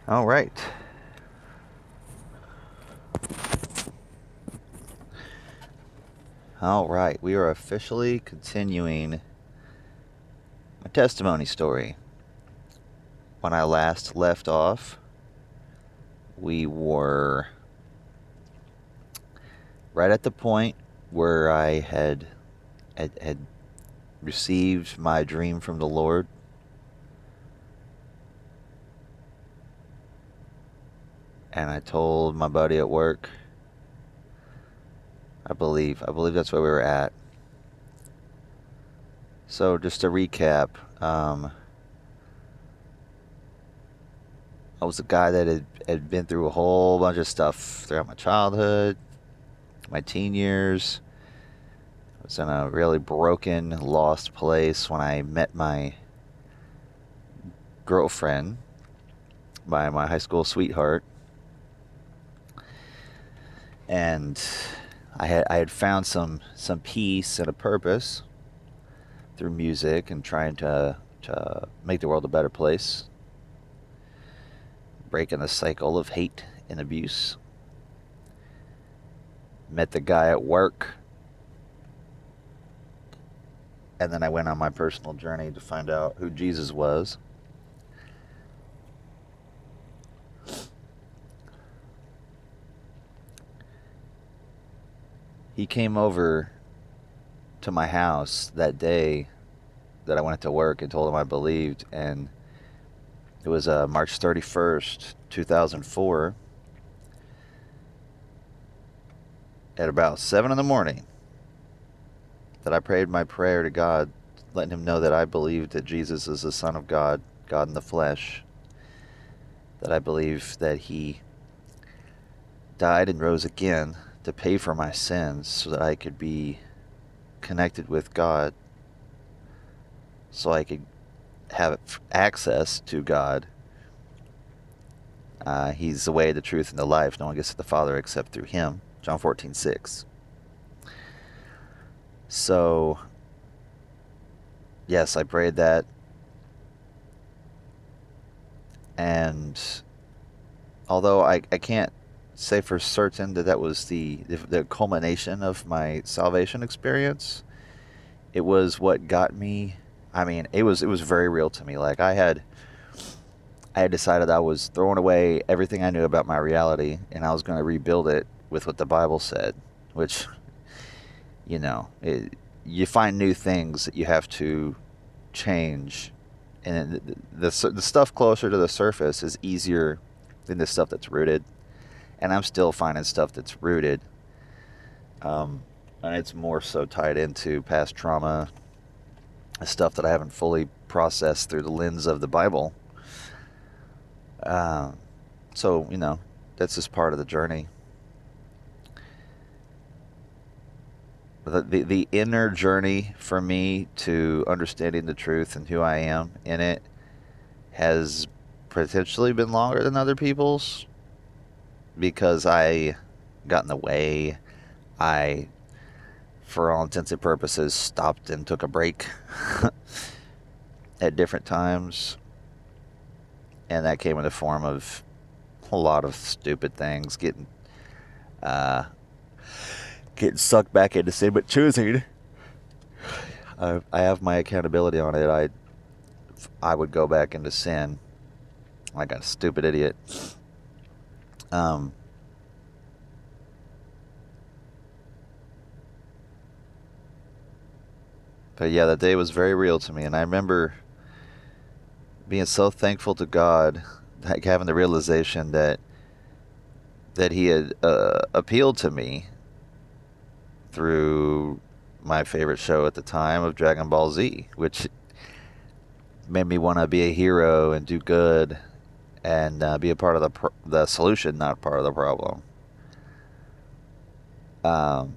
All right. All right. We are officially continuing my testimony story. When I last left off, we were right at the point where I had received my dream from the Lord. And I told my buddy at work. I believe that's where we were at. So just to recap, I was a guy that had been through a whole bunch of stuff throughout my childhood, my teen years. I was in a really broken, lost place when I met my girlfriend, my high school sweetheart. And I had found some peace and a purpose through music and trying to make the world a better place, breaking the cycle of hate and abuse. Met the guy at work, and then I went on my personal journey to find out who Jesus was. He came over to my house that day that I went to work and told him I believed, and it was March 31st, 2004, at about 7 in the morning, that I prayed my prayer to God, letting him know that I believed that Jesus is the Son of God, God in the flesh, that I believe that he died and rose again to pay for my sins so that I could be connected with God, so I could have access to God. He's the way, the truth, and the life. No one gets to the Father except through him. John 14:6. So, yes, I prayed that. And although I can't say for certain that that was the culmination of my salvation experience, it was what got me. I mean, it was very real to me. Like I had decided I was throwing away everything I knew about my reality, and I was going to rebuild it with what the Bible said. Which, you find new things that you have to change, and the stuff closer to the surface is easier than the stuff that's rooted. And I'm still finding stuff that's rooted, and it's more so tied into past trauma, stuff that I haven't fully processed through the lens of the Bible. So that's just part of the journey. The inner journey for me to understanding the truth and who I am in it has potentially been longer than other people's, because I got in the way. I, for all intents and purposes, stopped and took a break at different times. And that came in the form of a lot of stupid things, getting sucked back into sin, but choosing. I have my accountability on it. I would go back into sin like a stupid idiot. But yeah, that day was very real to me, and I remember being so thankful to God, like having the realization that he had appealed to me through my favorite show at the time of Dragon Ball Z, which made me want to be a hero and do good and be a part of the solution, not part of the problem. Um,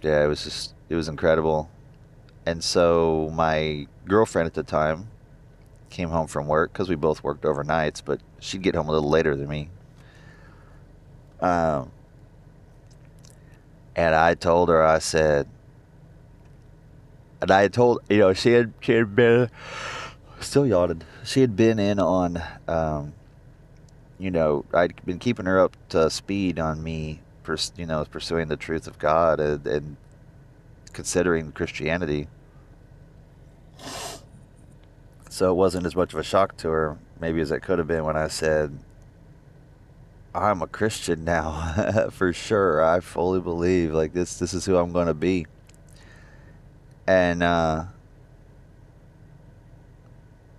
yeah, it was incredible. And so my girlfriend at the time came home from work, because we both worked overnights, but she'd get home a little later than me. Um, and I told her, I said, and I had told, she had been, still yawning. She had been in on I'd been keeping her up to speed on me, pursuing the truth of God and considering Christianity. So it wasn't as much of a shock to her, maybe as it could have been when I said, I'm a Christian now, for sure. I fully believe like this is who I'm going to be. And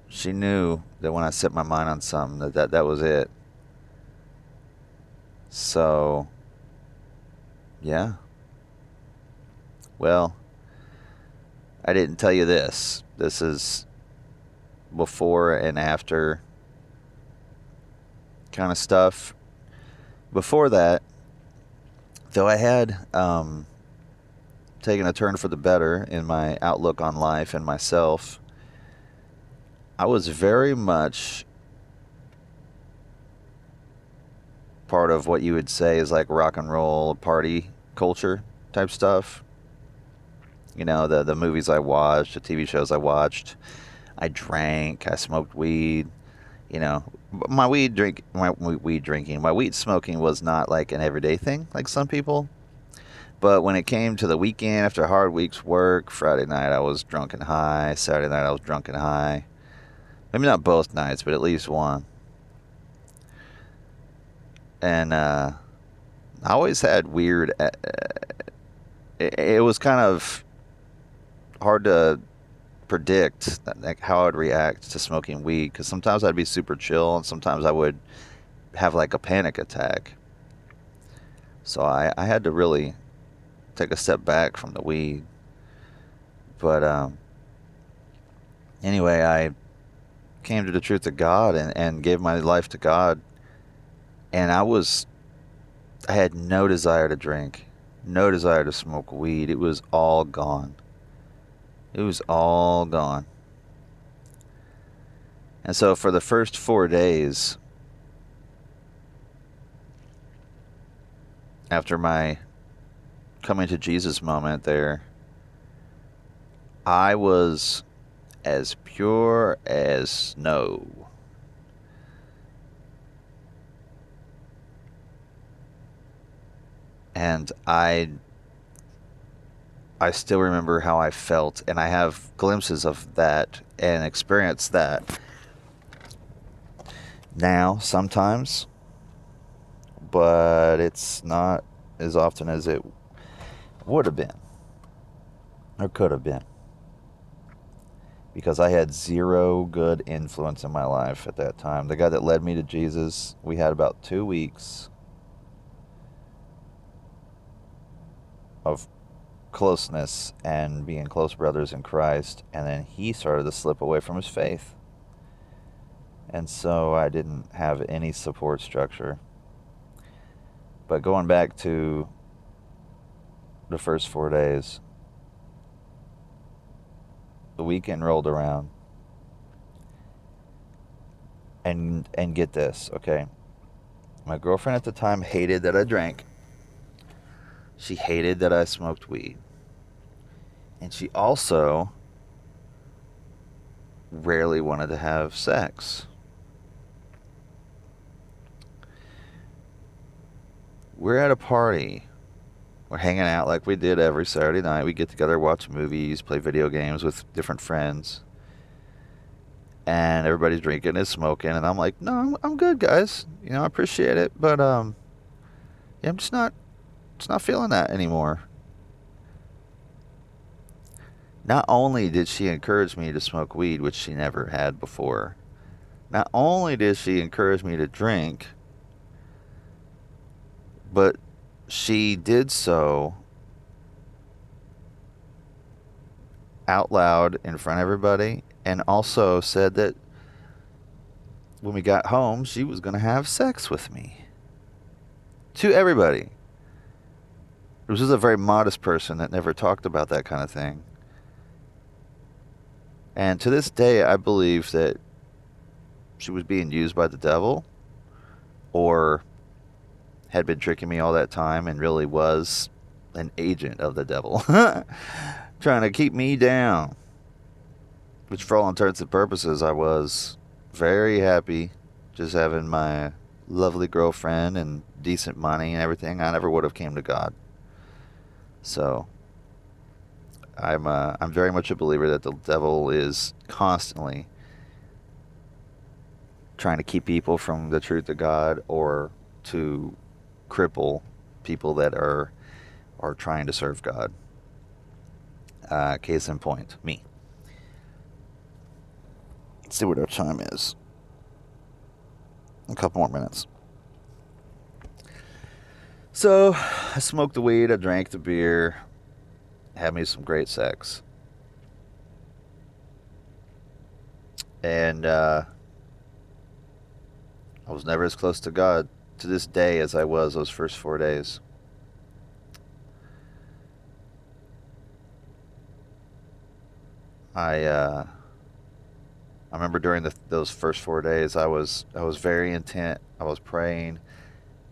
she knew that when I set my mind on something, that was it. So, yeah. Well, I didn't tell you this. This is before and after kind of stuff. Before that, though, I had taken a turn for the better in my outlook on life and myself. I was very much part of what you would say is like rock and roll party culture type stuff. The movies I watched, the TV shows I watched. I drank, I smoked weed. My weed smoking was not like an everyday thing like some people. But when it came to the weekend after a hard week's work, Friday night I was drunk and high, Saturday night I was drunk and high. Maybe not both nights, but at least one. And I always had weird. It was kind of hard to predict like how I'd react to smoking weed, because sometimes I'd be super chill and sometimes I would have like a panic attack. So I had to really take a step back from the weed. But anyway, I came to the truth of God and gave my life to God. And I had no desire to drink, no desire to smoke weed. It was all gone. It was all gone. And so for the first 4 days after my coming to Jesus moment there, I was as pure as snow. And I still remember how I felt, and I have glimpses of that and experience that now sometimes, but it's not as often as it would have been or could have been, because I had zero good influence in my life at that time. The guy that led me to Jesus, we had about 2 weeks of closeness and being close brothers in Christ, and then he started to slip away from his faith. And so I didn't have any support structure. But going back to the first 4 days, the weekend rolled around, and get this, okay? My girlfriend at the time hated that I drank. She hated that I smoked weed. And she also rarely wanted to have sex. We're at a party. We're hanging out like we did every Saturday night. We get together, watch movies, play video games with different friends. And everybody's drinking and smoking. And I'm like, no, I'm good, guys. I appreciate it. But, yeah, I'm just not feeling that anymore. Not only did she encourage me to smoke weed, which she never had before, not only did she encourage me to drink, but she did so out loud in front of everybody, and also said that when we got home, she was going to have sex with me. To everybody. This was a very modest person that never talked about that kind of thing. And to this day, I believe that she was being used by the devil, or had been tricking me all that time and really was an agent of the devil, trying to keep me down. Which, for all intents and purposes, I was very happy just having my lovely girlfriend and decent money and everything, I never would have came to God. So I'm very much a believer that the devil is constantly trying to keep people from the truth of God, or to cripple people that are trying to serve God. Case in point, me. Let's see what our time is. A couple more minutes. So, I smoked the weed, I drank the beer, had me some great sex. And I was never as close to God to this day as I was those first 4 days. I remember during those first 4 days, I was very intent. I was praying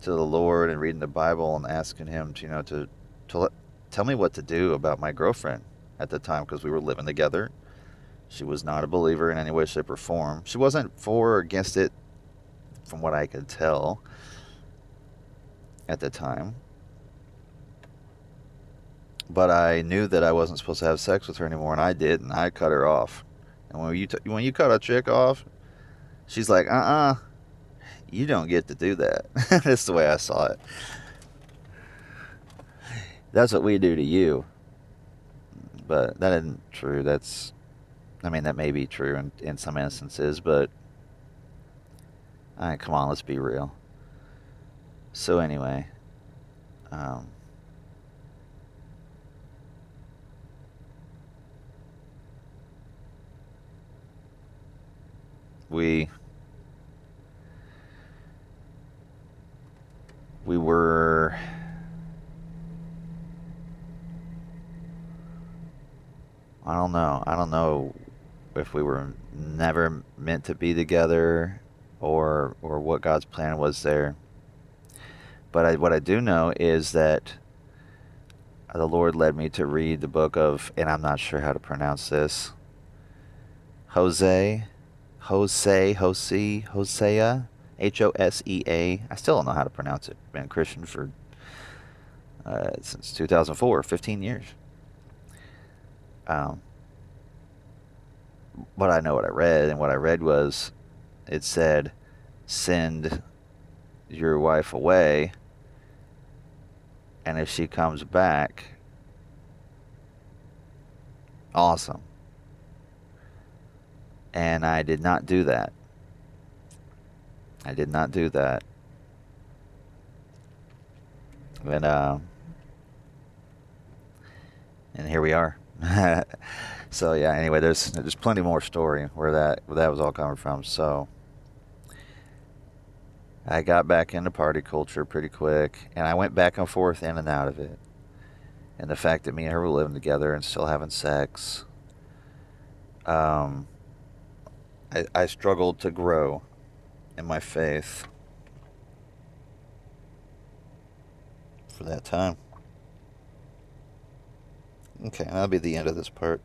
to the Lord and reading the Bible and asking Him to tell me what to do about my girlfriend at the time, because we were living together. She was not a believer in any way, shape, or form. She wasn't for or against it, from what I could tell at the time. But I knew that I wasn't supposed to have sex with her anymore, and I did, and I cut her off. And when you cut a chick off, she's like, you don't get to do that. That's the way I saw it. That's what we do to you. But that isn't true. That may be true in some instances, but come on, let's be real. So anyway, um, we were, I don't know if we were never meant to be together, or what God's plan was there. But what I do know is that the Lord led me to read the book of, and I'm not sure how to pronounce this, Hosea, Hosea, Hosea. I still don't know how to pronounce it. Been a Christian for since 2004, 15 years. Um, but I know what I read, and what I read was, it said, send your wife away, and if she comes back, awesome. And I did not do that. I did not do that. And here we are. So yeah. Anyway, there's plenty more story where that was all coming from. So I got back into party culture pretty quick, and I went back and forth in and out of it. And the fact that me and her were living together and still having sex, um, I struggled to grow in my faith for that time. Okay, that'll be the end of this part.